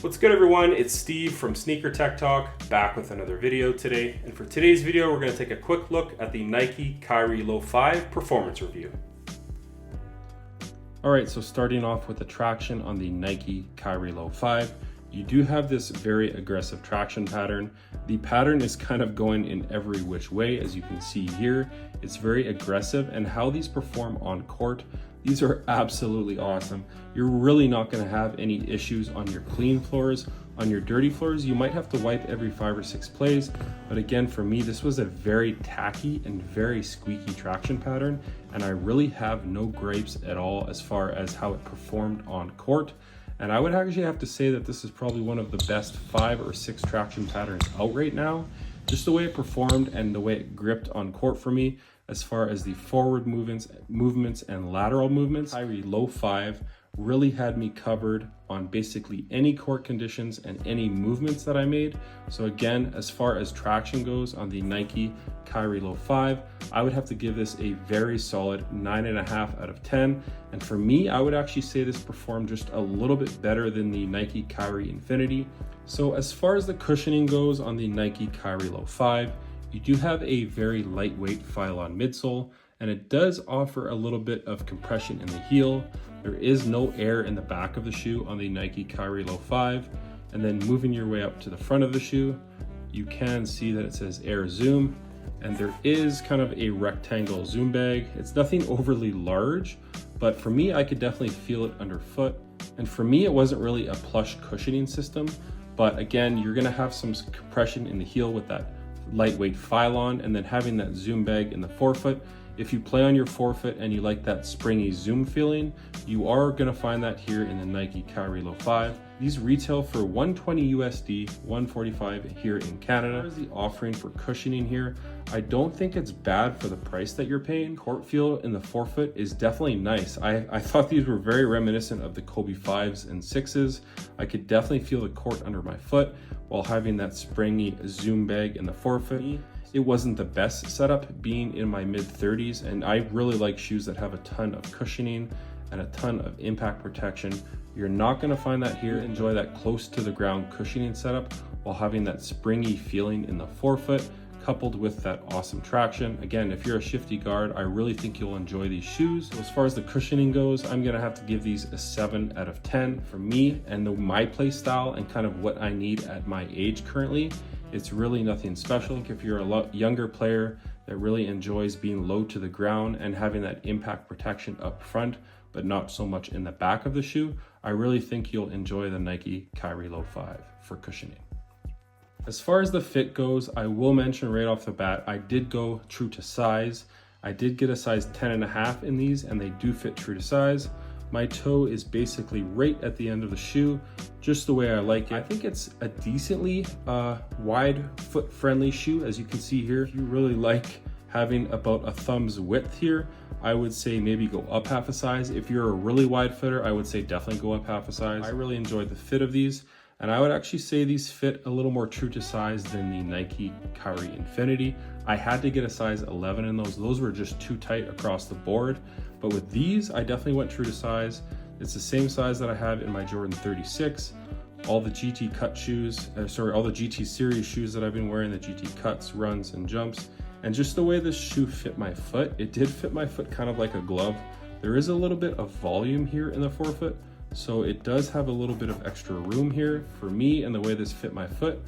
What's good, everyone? It's Steve from Sneaker Tech Talk, back with another video today. And for today's video, we're going to take a quick look at the Nike Kyrie Low 5 performance review. All right, so starting off with the traction on the Nike Kyrie Low 5, you do have this very aggressive traction pattern. The pattern is kind of going in every which way, as you can see here. It's very aggressive, and how these perform on court, these are absolutely awesome. You're really not going to have any issues on your clean floors. On your dirty floors, you might have to wipe every 5 or 6 plays, but again, for me, this was a very tacky and very squeaky traction pattern, and I really have no gripes at all as far as how it performed on court. And I would actually have to say that this is probably one of the best 5 or 6 traction patterns out right now. Just the way it performed and the way it gripped on court for me, as far as the forward movements and lateral movements. Kyrie Low 5 really had me covered on basically any court conditions and any movements that I made. So again, as far as traction goes on the Nike Kyrie Low 5, I would have to give this a very solid 9.5 out of 10. And for me, I would actually say this performed just a little bit better than the Nike Kyrie Infinity. So as far as the cushioning goes on the Nike Kyrie Low 5, you do have a very lightweight Phylon midsole, and it does offer a little bit of compression in the heel. There is no air in the back of the shoe on the Nike Kyrie Low 5. And then moving your way up to the front of the shoe, you can see that it says Air Zoom, and there is kind of a rectangle zoom bag. It's nothing overly large, but for me, I could definitely feel it underfoot. And for me, it wasn't really a plush cushioning system, but again, you're gonna have some compression in the heel with that lightweight Phylon, and then having that zoom bag in the forefoot. If you play on your forefoot and you like that springy zoom feeling, you are gonna find that here in the Nike Kyrie Low 5. These retail for $120 USD, $145 here in Canada. As the offering for cushioning here, I don't think it's bad for the price that you're paying. Court feel in the forefoot is definitely nice. I thought these were very reminiscent of the Kobe 5s and 6s. I could definitely feel the court under my foot while having that springy zoom bag in the forefoot. It wasn't the best setup being in my mid-30s, and I really like shoes that have a ton of cushioning and a ton of impact protection. You're not going to find that here. Enjoy that close to the ground cushioning setup while having that springy feeling in the forefoot, coupled with that awesome traction. Again, if you're a shifty guard, I really think you'll enjoy these shoes. So as far as the cushioning goes, I'm gonna have to give these a 7 out of 10. For me and my play style and kind of what I need at my age currently, it's really nothing special. If you're a younger player that really enjoys being low to the ground and having that impact protection up front, but not so much in the back of the shoe, I really think you'll enjoy the Nike Kyrie Low 5 for cushioning. As far as the fit goes, I will mention right off the bat, I did go true to size. I did get a size 10.5 in these, and they do fit true to size. My toe is basically right at the end of the shoe, just the way I like it. I think it's a decently wide foot friendly shoe, as you can see here. If you really like having about a thumb's width here, I would say maybe go up half a size. If you're a really wide footer, I would say definitely go up half a size. I really enjoyed the fit of these, and I would actually say these fit a little more true to size than the Nike Kyrie Infinity. I had to get a size 11 in those. Those were just too tight across the board. But with these, I definitely went true to size. It's the same size that I have in my Jordan 36. All the GT cut shoes, all the GT series shoes that I've been wearing, the GT cuts, runs, and jumps. And just the way this shoe fit my foot, it did fit my foot kind of like a glove. There is a little bit of volume here in the forefoot, so it does have a little bit of extra room here for me and the way this fit my foot.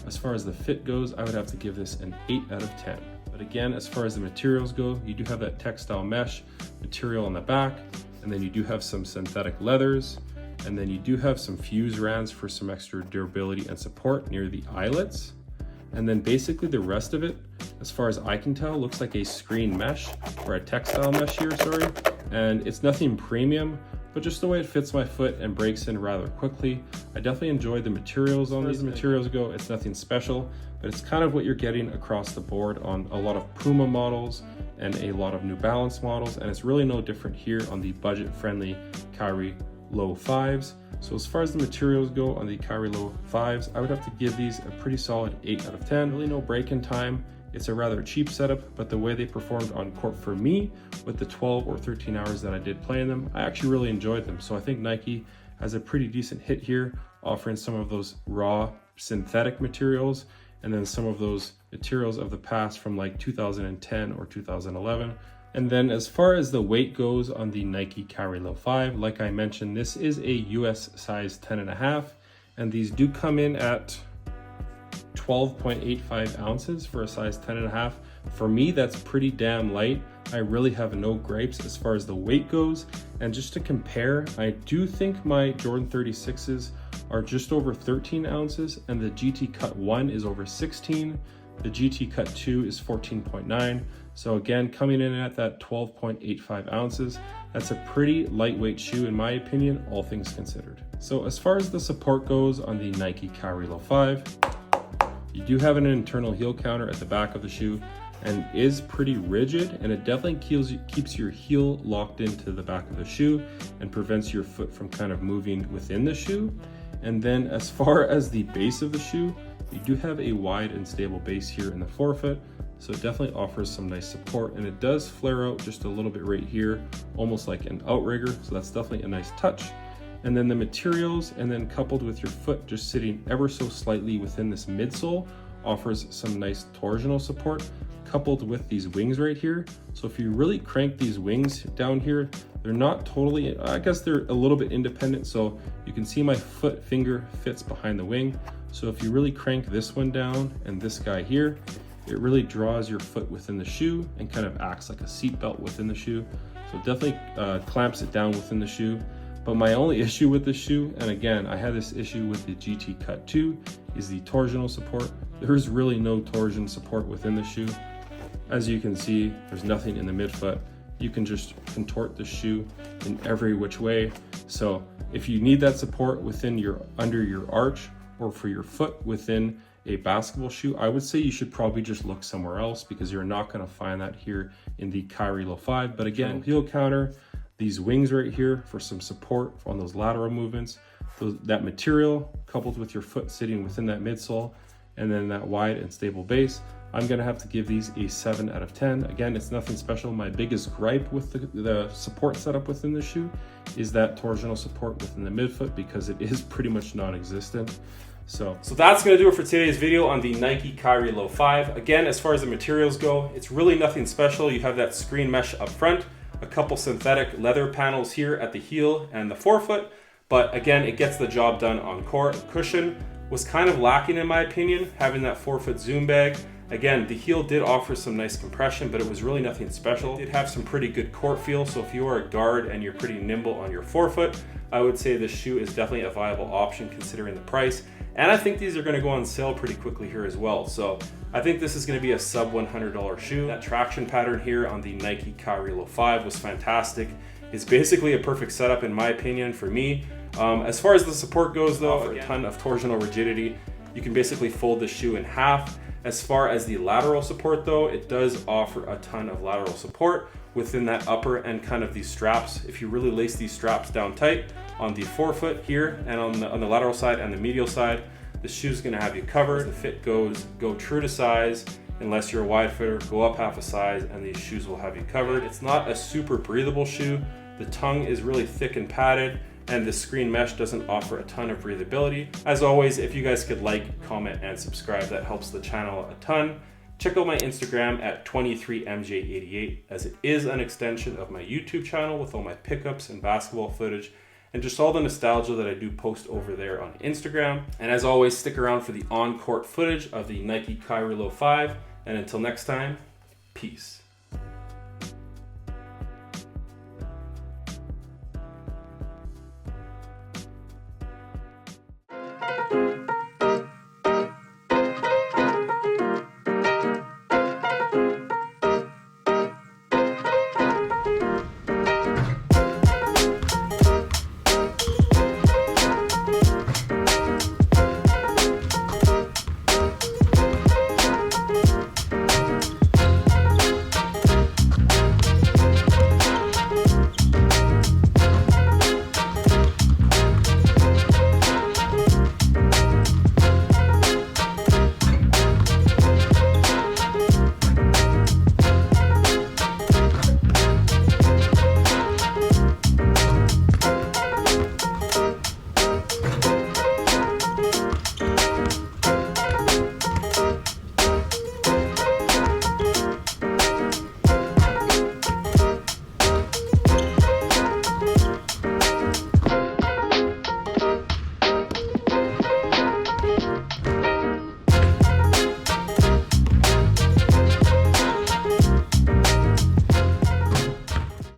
As far as the fit goes, I would have to give this an 8 out of 10. But again, as far as the materials go, you do have that textile mesh material on the back, and then you do have some synthetic leathers, and then you do have some fuse rands for some extra durability and support near the eyelets. And then basically the rest of it, as far as I can tell, looks like a screen mesh, or a textile mesh here, sorry. And it's nothing premium, but just the way it fits my foot and breaks in rather quickly. I definitely enjoyed the materials on these. As the materials go, it's nothing special, but it's kind of what you're getting across the board on a lot of Puma models and a lot of New Balance models, and it's really no different here on the budget-friendly Kyrie Low 5s. So as far as the materials go on the Kyrie Low 5s, I would have to give these a pretty solid 8 out of 10. Really no break-in time. It's a rather cheap setup, but the way they performed on court for me with the 12 or 13 hours that I did play in them, I actually really enjoyed them. So I think Nike has a pretty decent hit here offering some of those raw synthetic materials and then some of those materials of the past from like 2010 or 2011. And then as far as the weight goes on the Nike Kyrie Low 5, like I mentioned, this is a US size 10.5, and these do come in at 12.85 ounces for a size 10.5. For me, that's pretty damn light. I really have no gripes as far as the weight goes. And just to compare, I do think my Jordan 36s are just over 13 ounces, and the GT Cut 1 is over 16. The GT Cut 2 is 14.9. So again, coming in at that 12.85 ounces, that's a pretty lightweight shoe in my opinion, all things considered. So as far as the support goes on the Nike Kyrie Low 5, you do have an internal heel counter at the back of the shoe and is pretty rigid, and it definitely keeps your heel locked into the back of the shoe and prevents your foot from kind of moving within the shoe. And then as far as the base of the shoe, you do have a wide and stable base here in the forefoot, so it definitely offers some nice support, and it does flare out just a little bit right here, almost like an outrigger, so that's definitely a nice touch. And then the materials, and then coupled with your foot just sitting ever so slightly within this midsole, offers some nice torsional support, coupled with these wings right here. So if you really crank these wings down here, they're not totally, I guess they're a little bit independent, so you can see my foot finger fits behind the wing. So if you really crank this one down and this guy here, it really draws your foot within the shoe and kind of acts like a seat belt within the shoe. So it definitely clamps it down within the shoe. But my only issue with this shoe, and again, I had this issue with the GT Cut 2, is the torsional support. There's really no torsion support within the shoe. As you can see, there's nothing in the midfoot. You can just contort the shoe in every which way. So if you need that support under your arch or for your foot within a basketball shoe, I would say you should probably just look somewhere else, because you're not going to find that here in the Kyrie Low 5. But again, heel counter, these wings right here for some support on those lateral movements, that material coupled with your foot sitting within that midsole, and then that wide and stable base. I'm gonna have to give these a 7 out of 10. Again, it's nothing special. My biggest gripe with the support setup within the shoe is that torsional support within the midfoot, because it is pretty much non-existent. So that's gonna do it for today's video on the Nike Kyrie Low 5. Again, as far as the materials go, it's really nothing special. You have that screen mesh up front, a couple synthetic leather panels here at the heel and the forefoot, but again, it gets the job done on court. Cushion was kind of lacking in my opinion, having that forefoot zoom bag. Again, the heel did offer some nice compression, but it was really nothing special. It did have some pretty good court feel, so if you are a guard and you're pretty nimble on your forefoot, I would say this shoe is definitely a viable option considering the price. And I think these are going to go on sale pretty quickly here as well. So I think this is going to be a sub $100 shoe. That traction pattern here on the Nike Kyrie Low 5 was fantastic. It's basically a perfect setup in my opinion for me. As far as the support goes though, a ton of torsional rigidity. You can basically fold the shoe in half. As far as the lateral support though, it does offer a ton of lateral support within that upper and kind of these straps. If you really lace these straps down tight on the forefoot here and on the lateral side and the medial side, the shoe's gonna have you covered. As the fit goes, go true to size. Unless you're a wide fitter, go up half a size and these shoes will have you covered. It's not a super breathable shoe. The tongue is really thick and padded, and the screen mesh doesn't offer a ton of breathability. As always, if you guys could like, comment, and subscribe, that helps the channel a ton. Check out my Instagram at 23mj88, as it is an extension of my YouTube channel with all my pickups and basketball footage and just all the nostalgia that I do post over there on Instagram. And as always, stick around for the on-court footage of the Nike Kyrie Low 5. And until next time, peace.